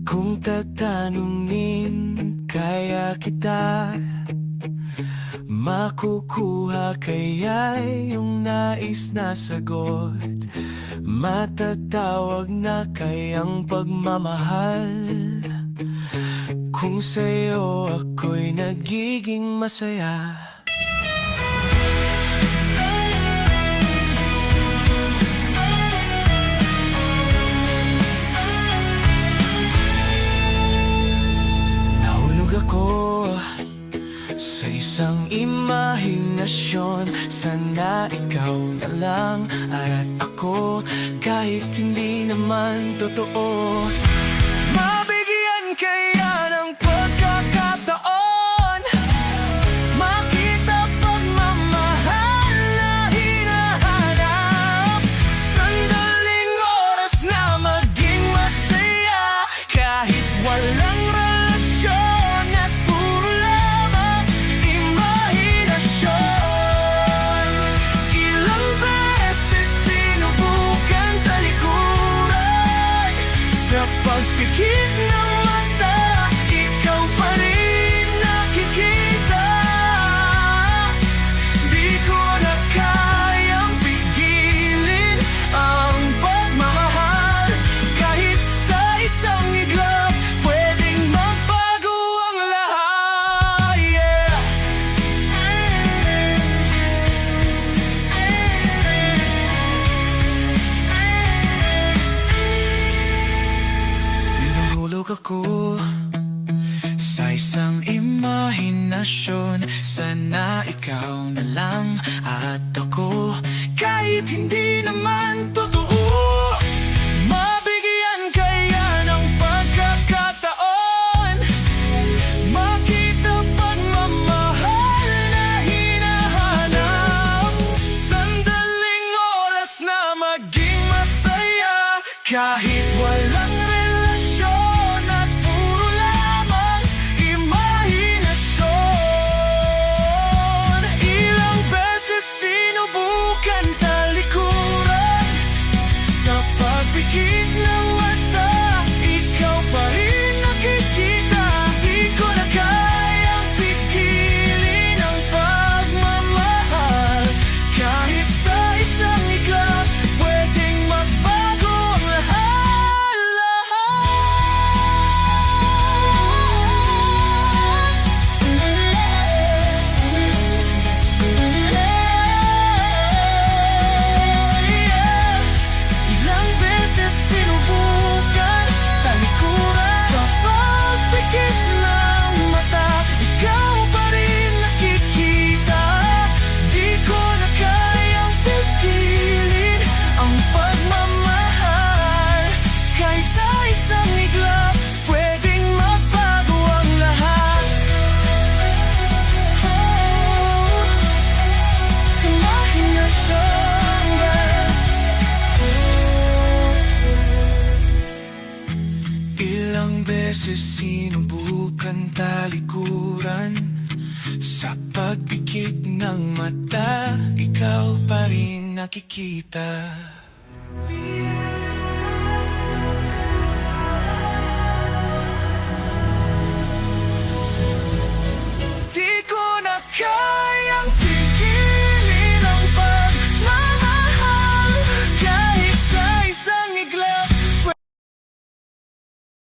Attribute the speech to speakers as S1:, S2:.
S1: Kung tatanungin kaya kita, makukuha kaya yung nais na sagot? Matatawag na kayang pagmamahal kung sa'yo ako'y nagiging masaya? Nahulog ako sa isang imahinasyon. Sana ikaw na lang at ako, kahit hindi naman totoo. Mabigyan kaya ng pagkakataon, makita pagmamahal na hinahanap. Sandaling oras na maging masaya, kahit walang relasyon at puro lamang imahinasyon. Ilang beses sinubukan talikuran, sa pagpikit ng mata, ikaw pa rin nakikita. Di ko na kayang pigilin ang pagmamahal, kahit sa isang iglap pwedeng magbago ang lahat. Binuhulog ako sa isang imahinasyon. Sana ikaw na lang at ako, kahit hindi naman totoo. Mabigyan kaya ng pagkakataon, makita pagmamahal na hinahanap. Sandaling oras na maging masaya, kahit walang relasyon at puro lamang imahinasyon. Ilang beses sinubukan talikuran, sa pagpikit ng mata, ikaw pa rin nakikita. Di ko na kayang pigilin ang pagmamahal, kahit sa isang iglap pwedeng magbago ang lahat. Ilang beses sinubukan talikuran, sa pagpikit ng mata, ikaw pa rin nakikita. Di ko na kayang pigilin ang pagmamahal, kahit sa isang iglap pwedeng magbago ang lahat. Imahinasyon, ilang beses sinubukan talikuran, sa pagpikit ng mata, ikaw pa rin nakikita.